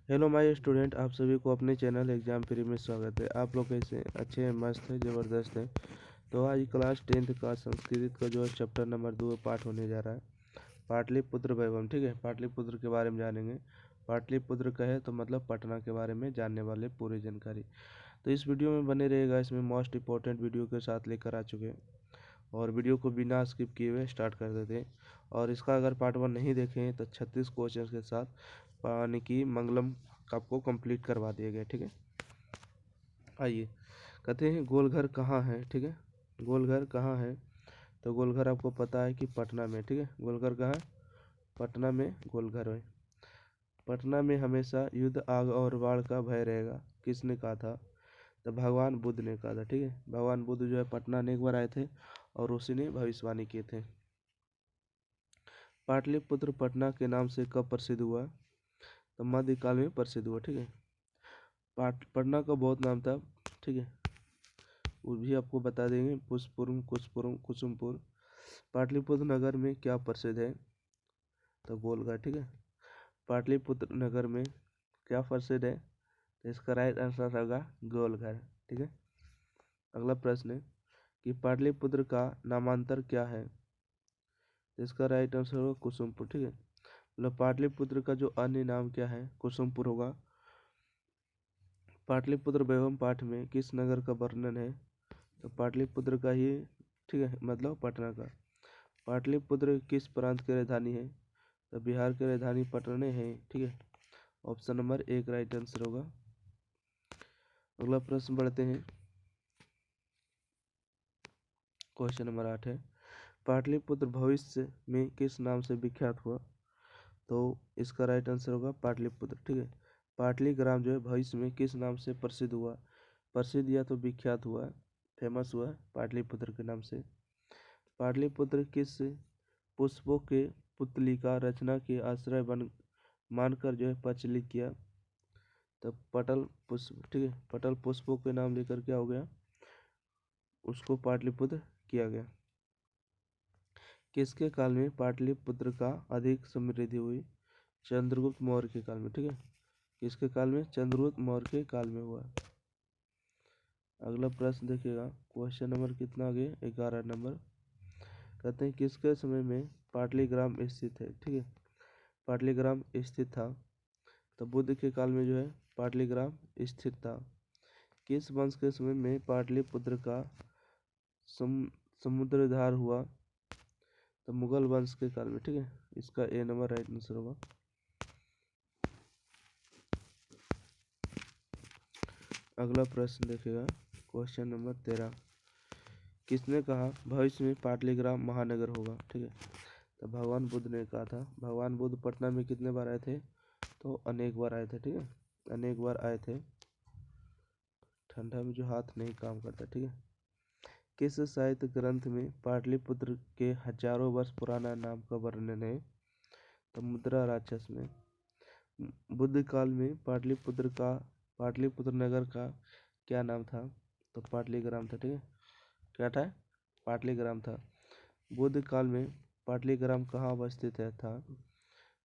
Hello my student, आप सभी को अपने चैनल एग्जाम फ्री में स्वागत है। आप लोग कैसे अच्छे हैं, मस्त है, ज़बरदस्त है। तो आज क्लास 10th का संस्कृत का जो है चैप्टर नंबर 2 पाठ होने जा रहा है, पाटलिपुत्र वैभव। ठीक है, पाटलिपुत्र के बारे में जानेंगे। पाटलिपुत्र कहे तो मतलब पटना के बारे में जानने वाले पूरी जानकारी। तो इस वीडियो में बने रहेगा, इसमें मोस्ट इंपॉर्टेंट वीडियो के साथ लेकर आ चुके हैं और वीडियो को बिना स्किप किए हुए स्टार्ट कर देते हैं। और इसका अगर पार्ट 1 नहीं देखे हैं तो 36 क्वेश्चन के साथ यानी कि मंगलम आपको कंप्लीट करवा दिए गए। ठीक है, आइए कहते हैं गोलघर कहाँ है। ठीक है, गोलघर कहाँ है तो गोलघर आपको पता है कि पटना में। ठीक है, गोलघर कहाँ है? पटना में गोलघर है। पटना में हमेशा युद्ध, आग और बाढ़ का भय रहेगा, किसने कहा था? तो भगवान बुद्ध ने कहा था। ठीक है, भगवान बुद्ध जो है पटना ने एक बार आए थे और उसी ने भविष्यवाणी किए थे। पाटलिपुत्र पटना के नाम से कब प्रसिद्ध हुआ? तो मध्यकाल में प्रसिद्ध हुआ। ठीक है, पटना का बहुत नाम था। ठीक है, वो भी आपको बता देंगे। पुष्पुरम, कुशपुरम, कुसुमपुर। पाटलिपुत्र नगर में क्या प्रसिद्ध है? तो गोलघर। ठीक है, पाटलिपुत्र नगर में क्या प्रसिद्ध है? तो इसका राइट आंसर होगा गोलघर। ठीक है, अगला प्रश्न है कि पाटलिपुत्र का नामांतर क्या है? तो इसका राइट आंसर होगा कुसुमपुर। ठीक है, मतलब पाटलिपुत्र का जो अन्य नाम क्या है? कुसुमपुर होगा। पाटलिपुत्र वैभव पाठ में किस नगर का वर्णन है? तो पाटलिपुत्र का ही। ठीक है, मतलब पटना का। पाटलिपुत्र किस प्रांत की राजधानी है? तो बिहार की राजधानी पटना है। ठीक है, ऑप्शन नंबर 1 राइट आंसर होगा। अगला प्रश्न बढ़ते हैं, क्वेश्चन नंबर 8 है पाटलिपुत्र भविष्य में किस नाम से विख्यात हुआ? तो इसका राइट आंसर होगा पाटलिपुत्र। ठीक है, पाटलिग्राम जो है भविष्य में किस नाम से प्रसिद्ध हुआ? प्रसिद्ध या तो विख्यात हुआ है, फेमस हुआ है पाटलिपुत्र के नाम से। पाटलिपुत्र किस पुष्पों के पुतली का रचना के आश्रय बन मानकर जो है प्रचलित किया? तो पटल पुष्प। ठीक है, पटल पुष्पों के नाम लेकर क्या हो गया, उसको पाटलिपुत्र किया गया। किसके काल में पाटलिपुत्र का अधिक समृद्धि हुई? चंद्रगुप्त मौर्य के काल में। ठीक है, किसके काल में? चंद्रगुप्त मौर्य के काल में हुआ। अगला प्रश्न देखिएगा, क्वेश्चन नंबर कितना आगे? 11 नंबर। कहते हैं किसके समय में पाटलिग्राम स्थित है? ठीक है, पाटलिग्राम स्थित था। तो बुद्ध के काल में जो है पाटलिग्राम स्थित था। किस वंश के समय में पाटलिपुत्र का समुद्रधार हुआ? तो मुगल वंश के काल में। ठीक है, इसका ए नंबर राइट आंसर होगा। अगला प्रश्न देखिएगा, क्वेश्चन नंबर 13। किसने कहा भविष्य में पाटलिग्राम महानगर होगा? ठीक है, तो भगवान बुद्ध ने कहा था। भगवान बुद्ध पटना में कितने बार आए थे? तो अनेक बार आए थे। ठीक है, अनेक बार आए थे। ठंडा में जो हाथ नहीं काम करता। ठीक है, किस साहित्य ग्रंथ में पाटलिपुत्र के हजारों वर्ष पुराना नाम का वर्णन है? तो मुद्रा राक्षस में। बुद्ध काल में पाटलिपुत्र नगर का क्या नाम था? तो पाटलिग्राम था। ठीक है, क्या था? पाटलिग्राम था। बुद्ध काल में पाटलिग्राम कहाँ अवस्थित है था?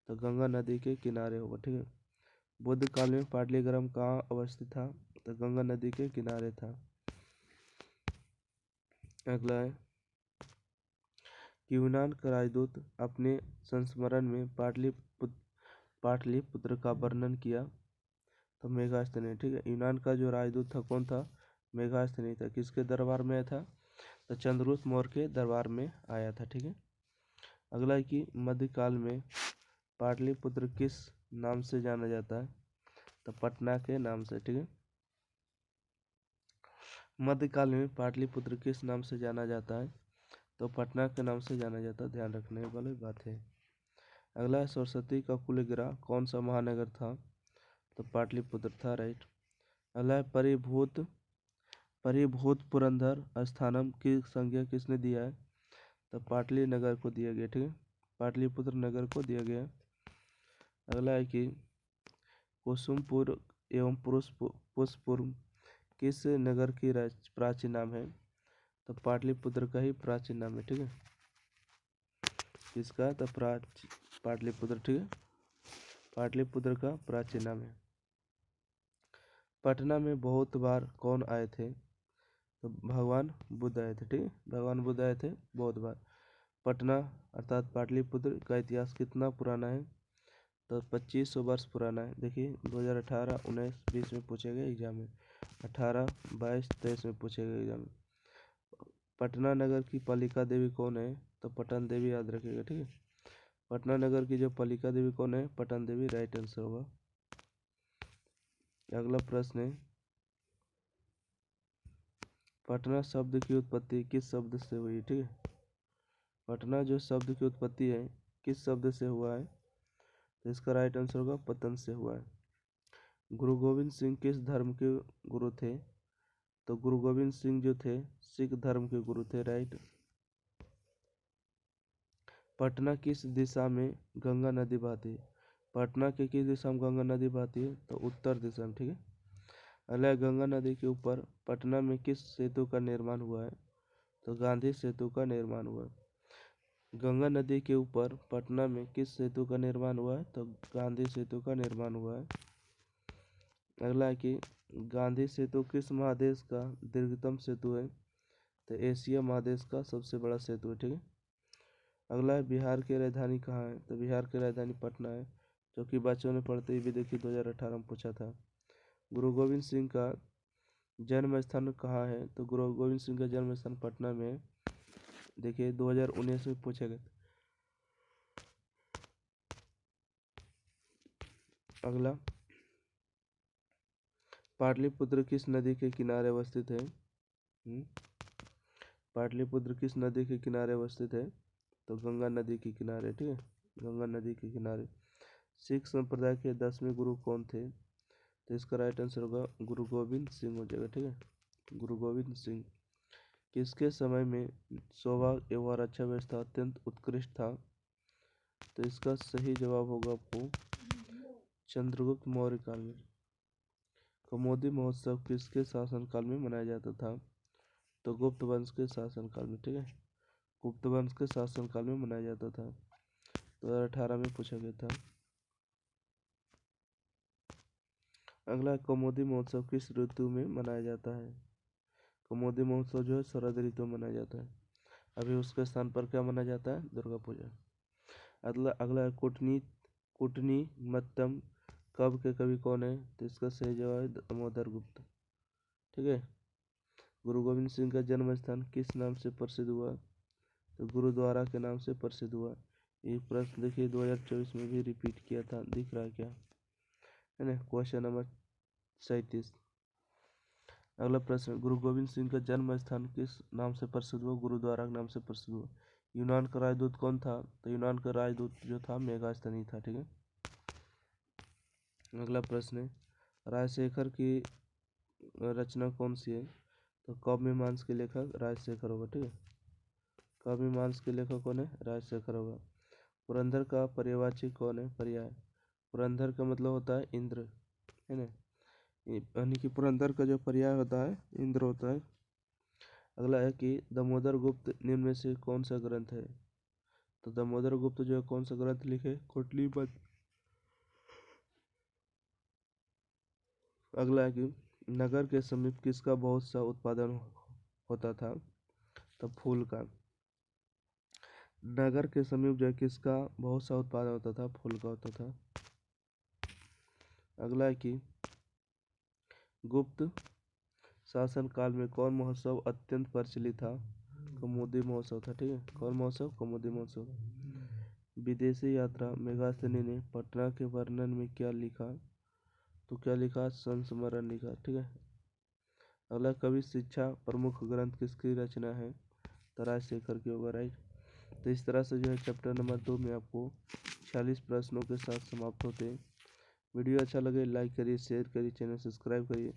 तो गंगा नदी के किनारे होगा। ठीक है, बुद्ध काल में पाटलिग्राम कहाँ अवस्थित था? तो गंगा नदी के किनारे था। अगला है यूनान का राजदूत अपने संस्मरण में पाटलिपुत्र का वर्णन किया? तो मेगास्थनी। ठीक है, यूनान का जो राजदूत था कौन था? मेगास्थनी था। किसके दरबार में आया था? तो चंद्रगुप्त मौर्य के दरबार में आया था। ठीक है, अगला है कि मध्यकाल में पाटलिपुत्र किस नाम से जाना जाता है? तो पटना के नाम से। ठीक है, मध्यकाल में पाटलिपुत्र किस नाम से जाना जाता है? तो पटना के नाम से जाना जाता है। ध्यान रखने वाली बात है। अगला है सरस्वती का कुलगिरा कौन सा महानगर था? तो पाटलिपुत्र था। राइट। अगला है परिभूत पुरंदर स्थानम की संज्ञा किसने दिया है? तो पाटली नगर को दिया गया। ठीक है, पाटलिपुत्र नगर को दिया गया। अगला है कि कुसुमपुर एवं पुष्पुर किस नगर की प्राचीन नाम है? तो पाटलिपुत्र का ही प्राचीन नाम है। ठीक है, किसका? तो पाटलिपुत्र। ठीक है, पाटलिपुत्र का प्राचीन नाम है। पटना में बहुत बार कौन आए थे? तो भगवान बुद्ध आए थे। ठीक है, भगवान बुद्ध आए थे बहुत बार। पटना अर्थात पाटलिपुत्र का इतिहास कितना पुराना है? तो 2500 वर्ष पुराना है। देखिए 2018, 19, 20 में पूछे गए एग्जाम में, 18, 22, 23 में पूछे गए एग्जाम में। पटना नगर की पालिका देवी कौन है? तो पटन देवी याद रखिएगा। ठीक है, पटना नगर की जो पालिका देवी कौन है? पटन देवी राइट आंसर होगा। अगला प्रश्न है, पटना शब्द की उत्पत्ति किस शब्द से हुई? ठीक है, पटना जो शब्द की उत्पत्ति है किस शब्द से हुआ है? तो इसका राइट आंसर होगा पतन से हुआ है। गुरु गोविंद सिंह किस धर्म के गुरु थे? तो गुरु गोविंद सिंह जो थे सिख धर्म के गुरु थे। राइट। पटना किस दिशा में गंगा नदी बहती है? पटना के किस दिशा में गंगा नदी बहती है? तो उत्तर दिशा में। ठीक है, अगला गंगा नदी के ऊपर पटना में किस सेतु का निर्माण हुआ है? तो गांधी सेतु का निर्माण हुआ है। गंगा नदी के ऊपर पटना में किस सेतु का निर्माण हुआ है? तो गांधी सेतु का निर्माण हुआ है। अगला है कि गांधी सेतु किस महादेश का दीर्घतम सेतु है? तो एशिया महादेश का सबसे बड़ा सेतु है। ठीक है, अगला है बिहार की राजधानी कहाँ है? तो बिहार की राजधानी पटना है, जो कि बच्चों ने पढ़ते ही भी देखी 2018 में पूछा था। गुरु गोविंद सिंह का जन्म स्थान कहाँ है? तो गुरु गोविंद सिंह का जन्म स्थान पटना में है। देखिए 2019 में पूछा गया। अगला, पाटलिपुत्र किस नदी के किनारे अवस्थित है? पाटलिपुत्र किस नदी के किनारे अवस्थित है? तो गंगा नदी के किनारे। ठीक है, गंगा नदी के किनारे। सिख संप्रदाय के 10वें गुरु कौन थे? तो इसका राइट आंसर होगा गुरु गोविंद सिंह हो जाएगा। ठीक है, गुरु गोविंद सिंह। किसके समय में शोभा एवं रक्षा व्यवस्था अत्यंत उत्कृष्ट था? तो इसका सही जवाब होगा आपको चंद्रगुप्त मौर्य काल में। कमोदी महोत्सव किसके शासनकाल में मनाया जाता था? तो गुप्त वंश के शासनकाल में। ठीक है, गुप्त वंश के शासनकाल में मनाया जाता था। 2018 में पूछा गया था। अगला, कमोदी महोत्सव किस ऋतु में मनाया जाता है? कमोदी महोत्सव जो है शरद ऋतु में मनाया जाता है। अभी उसके स्थान पर क्या मनाया जाता है? दुर्गा पूजा। अगला कुटनीमत्तम कब के कवि कौन है? तो इसका सही जवाब है दामोदर गुप्त। ठीक है, गुरु गोविंद सिंह का जन्म स्थान किस नाम से प्रसिद्ध हुआ? तो गुरुद्वारा के नाम से प्रसिद्ध हुआ। ये प्रश्न देखिए 2024 में भी रिपीट किया था, दिख रहा है क्या? है ना, क्वेश्चन नंबर 37। अगला प्रश्न, गुरु गोविंद सिंह का जन्म स्थान किस नाम से प्रसिद्ध हुआ? गुरुद्वारा के नाम से प्रसिद्ध हुआ। यूनान का राजदूत कौन था? तो यूनान का राजदूत जो था मेगास्थनी था। ठीक है, अगला प्रश्न है, राजशेखर की रचना कौन सी है? तो काव्यमीमांसा के लेखक राजशेखर होगा। ठीक है, काव्यमीमांसा के लेखक कौन है? राजशेखर होगा। पुरंदर का पर्यायवाची कौन है? पर्याय। पुरंदर का मतलब होता है इंद्र, है ना, यानी कि पुरंदर का जो पर्याय होता है इंद्र होता है। अगला है कि दामोदर गुप्त निम्न में से कौन सा ग्रंथ है? तो दामोदर गुप्त जो है कौन सा ग्रंथ लिखे? कुंडलीबद्ध। अगला है कि नगर के समीप किसका बहुत सा उत्पादन होता था? तो फूल का। नगर के समीप जो है किसका बहुत सा उत्पादन होता था? फूल का होता था। अगला है कि गुप्त शासन काल में कौन महोत्सव अत्यंत प्रचलित था? कौमुदी महोत्सव था। ठीक है, कौन महोत्सव? कौमुदी महोत्सव। विदेशी यात्रा मेगास्थनी ने पटना के वर्णन में क्या लिखा? तो क्या लिखा? संस्मरण लिखा। ठीक है, अगला, कवि शिक्षा प्रमुख ग्रंथ किसकी रचना है? तो राजशेखर की होगा। राइट। तो इस तरह से जो है चैप्टर नंबर 2 में आपको 46 प्रश्नों के साथ समाप्त होते हैं। वीडियो अच्छा लगे लाइक करिए, शेयर करिए, चैनल सब्सक्राइब करिए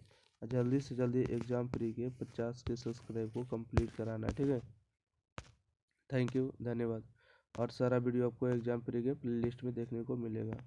और जल्दी से जल्दी एग्जाम फ्री के 50 के सब्सक्राइब को कंप्लीट कराना है। ठीक है, थैंक यू, धन्यवाद। और सारा वीडियो आपको एग्जाम फ्री के प्लेलिस्ट में देखने को मिलेगा।